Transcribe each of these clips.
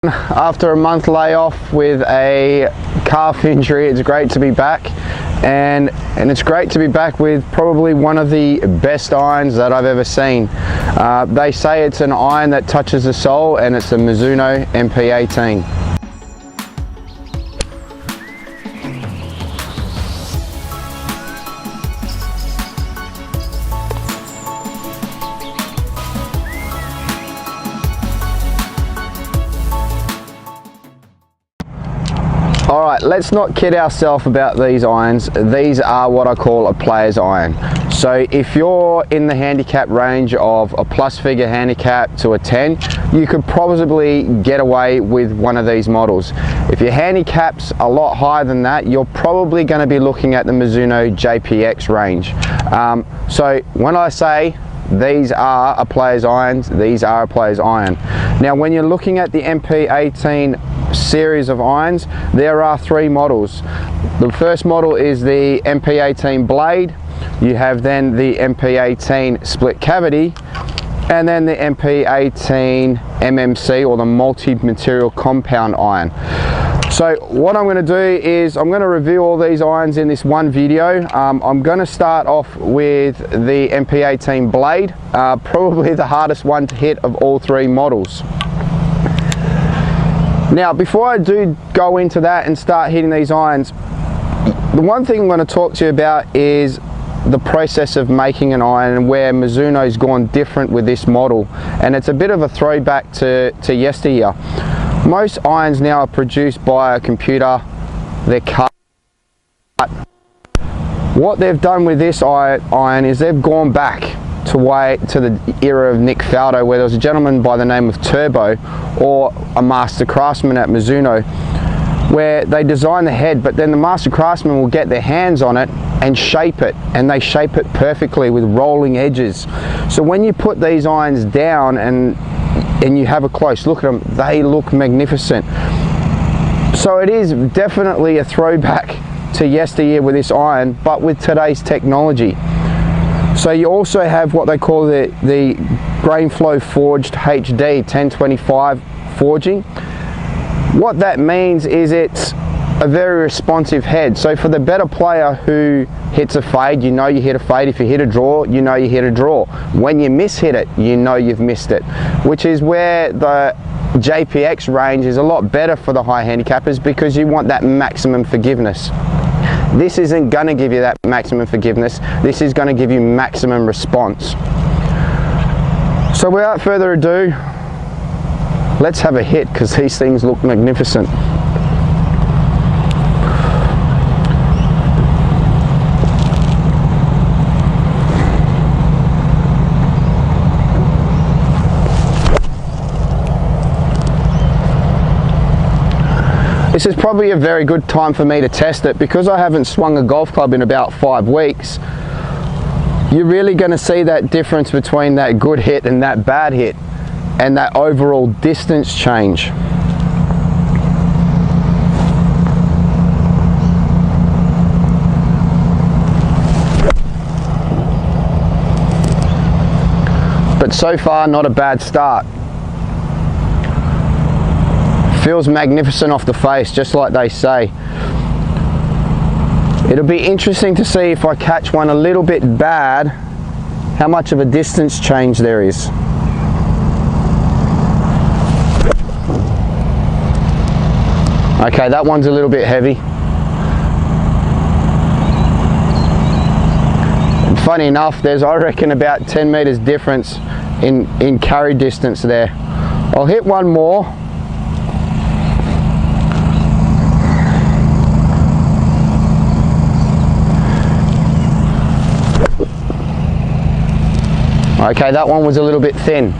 After a month layoff with a calf injury, it's great to be back, and it's great to be back with probably one of the best irons that I've ever seen. They say it's an iron that touches the soul, and it's the Mizuno MP 18. Alright, let's not kid ourselves about these irons. These are what I call a player's iron. So if you're in the handicap range of a plus figure handicap to a 10, you could probably get away with one of these models. If your handicap's a lot higher than that, you're probably going to be looking at the Mizuno JPX range. So when I say these are a player's irons, these are a player's iron. Now when you're looking at the MP 18 series of irons, there are three models. The first model is the MP 18 blade, you have then the MP 18 split cavity, and then the MP 18 MMC, or the multi-material compound iron. So what I'm going to do is I'm going to review all these irons in this one video. I'm going to start off with the MP 18 blade, probably the hardest one to hit of all three models. Now before I do go into that and start hitting these irons, the one thing I'm going to talk to you about is the process of making an iron and where Mizuno's gone different with this model, and it's a bit of a throwback to yesteryear. Most irons now are produced by a computer, they're cut. What they've done with this iron is they've gone back to the era of Nick Faldo, where there was a gentleman by the name of Turbo, or a master craftsman at Mizuno, where they design the head, but then the master craftsman will get their hands on it and shape it, and they shape it perfectly with rolling edges. So when you put these irons down and you have a close look at them, they look magnificent. So it is definitely a throwback to yesteryear with this iron, but with today's technology. So you also have what they call the grain flow forged HD 1025 forging. What that means is it's a very responsive head. So for the better player who hits a fade, you know you hit a fade. If you hit a draw, you know you hit a draw. When you miss-hit it, you know you've missed it, which is where the JPX range is a lot better for the high handicappers, because you want that maximum forgiveness. This isn't going to give you that maximum forgiveness, this is going to give you maximum response. So without further ado, let's have a hit, because these things look magnificent. This is probably a very good time for me to test it, because I haven't swung a golf club in about 5 weeks. You're really going to see that difference between that good hit and that bad hit, and that overall distance change. But so far, not a bad start. Feels magnificent off the face, just like they say. It'll be interesting to see if I catch one a little bit bad, how much of a distance change there is. Okay, that one's a little bit heavy. And funny enough, there's, I reckon, about 10 meters difference in carry distance there. I'll hit one more. Okay, that one was a little bit thin.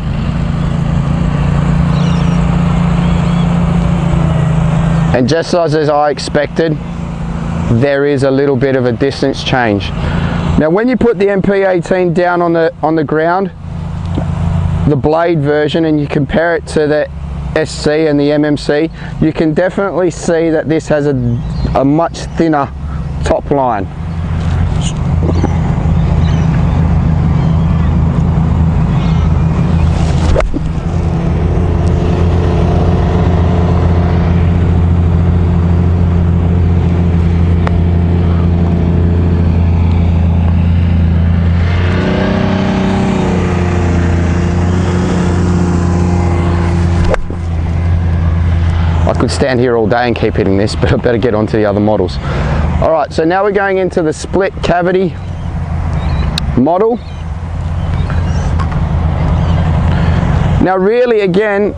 And just as I expected, there is a little bit of a distance change. Now when you put the MP 18 down on the ground, the blade version, and you compare it to the SC and the MMC, you can definitely see that this has a much thinner top line. could stand here all day and keep hitting this, but I better get on to the other models. All right, so now we're going into the split cavity model. Now really, again,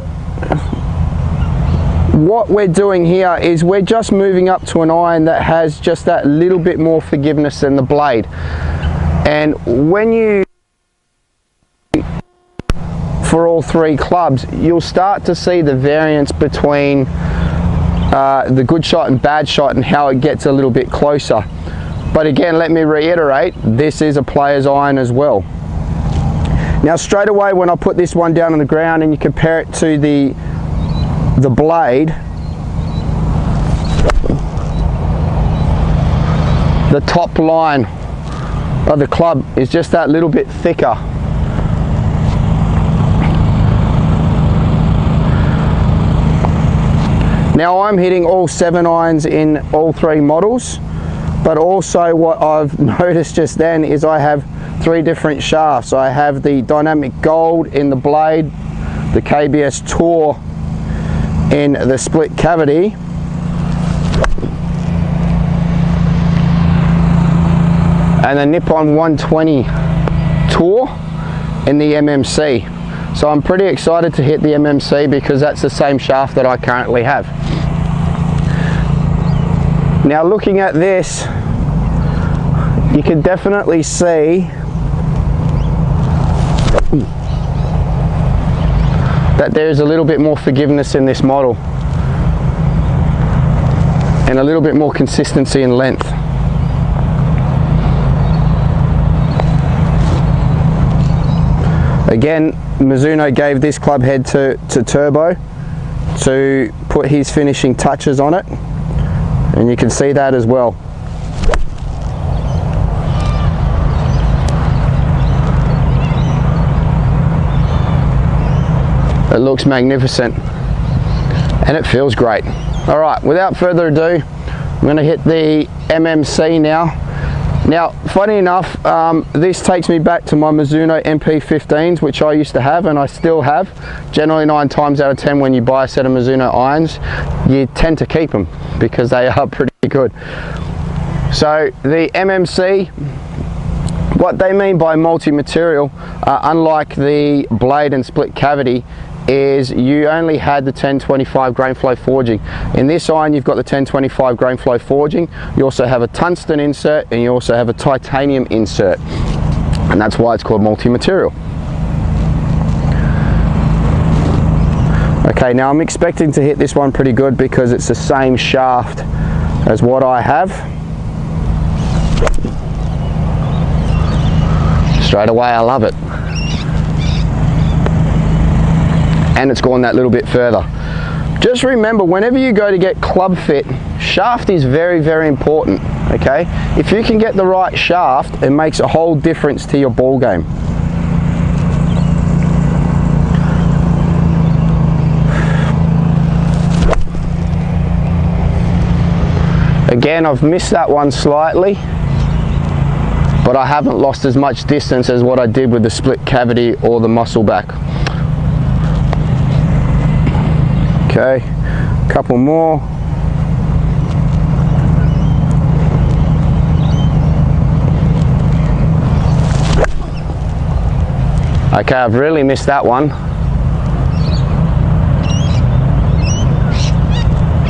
what we're doing here is we're just moving up to an iron that has just that little bit more forgiveness than the blade. And when you, for all three clubs, you'll start to see the variance between the good shot and bad shot and how it gets a little bit closer. But again, let me reiterate, this is a player's iron as well. Now straight away when I put this one down on the ground and you compare it to the blade, the top line of the club is just that little bit thicker. Now I'm hitting all 7 irons in all 3 models, but also what I've noticed just then is I have 3 different shafts. I have the dynamic gold in the blade, the KBS Tour in the split cavity, and the Nippon 120 Tour in the MMC. So I'm pretty excited to hit the MMC because that's the same shaft that I currently have. Now looking at this, you can definitely see that there's a little bit more forgiveness in this model and a little bit more consistency in length. Again, Mizuno gave this club head to Turbo to put his finishing touches on it, and you can see that as well. It looks magnificent and it feels great. All right, without further ado, I'm going to hit the MMC now. Now, funny enough, this takes me back to my Mizuno MP 15s, which I used to have and I still have. Generally 9 times out of 10 when you buy a set of Mizuno irons, you tend to keep them because they are pretty good. So the MMC, what they mean by multi-material, unlike the blade and split cavity, is you only had the 1025 grain flow forging. In this iron you've got the 1025 grain flow forging, you also have a tungsten insert, and you also have a titanium insert, and that's why it's called multi-material. Okay, now I'm expecting to hit this one pretty good because it's the same shaft as what I have. Straight away I love it. And it's gone that little bit further. Just remember, whenever you go to get club fit, shaft is very, very important, okay? If you can get the right shaft, it makes a whole difference to your ball game. Again, I've missed that one slightly, but I haven't lost as much distance as what I did with the split cavity or the muscle back. Okay, a couple more. Okay, I've really missed that one.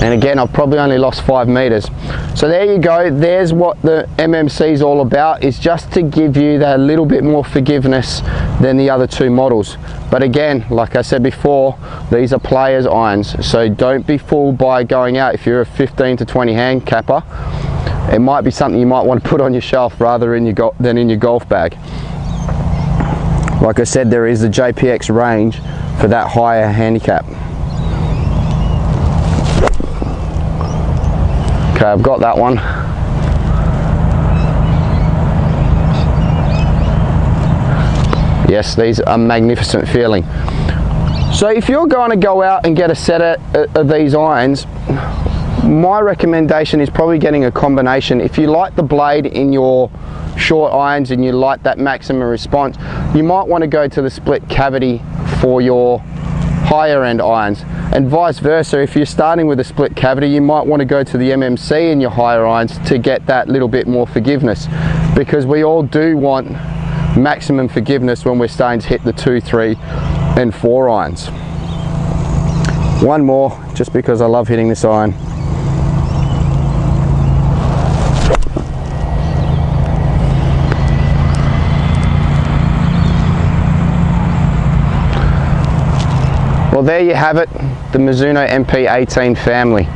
And again, I've probably only lost 5 meters. So there you go, there's what the MMC is all about, is just to give you that little bit more forgiveness than the other 2 models. But again, like I said before, these are players' irons, so don't be fooled by going out. If you're a 15 to 20 handicapper, it might be something you might want to put on your shelf rather than in your golf bag. Like I said, there is the JPX range for that higher handicap. Okay, I've got that one. Yes, these are magnificent feeling. So if you're going to go out and get a set of these irons, my recommendation is probably getting a combination. If you like the blade in your short irons and you like that maximum response, you might want to go to the split cavity for your higher end irons. And vice versa, if you're starting with a split cavity, you might want to go to the MMC in your higher irons to get that little bit more forgiveness, because we all do want maximum forgiveness when we're starting to hit the 2, 3 and 4 irons. One more, just because I love hitting this iron. Well, there you have it, the Mizuno MP 18 family.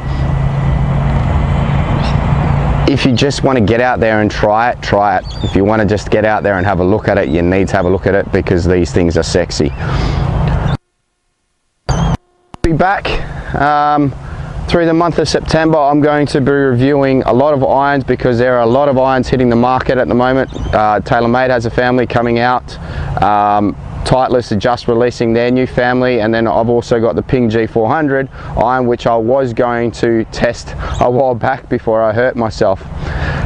If you just want to get out there and try it, try it. If you want to just get out there and have a look at it, you need to have a look at it, because these things are sexy. Be back through the month of September. I'm going to be reviewing a lot of irons, because there are a lot of irons hitting the market at the moment. TaylorMade has a family coming out. Titleist are just releasing their new family, and then I've also got the Ping G400 iron, which I was going to test a while back before I hurt myself.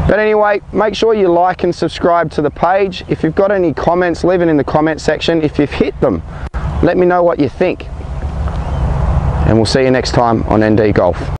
But anyway, make sure you like and subscribe to the page. If you've got any comments, leave it in the comment section. If you've hit them, let me know what you think. And we'll see you next time on ND Golf.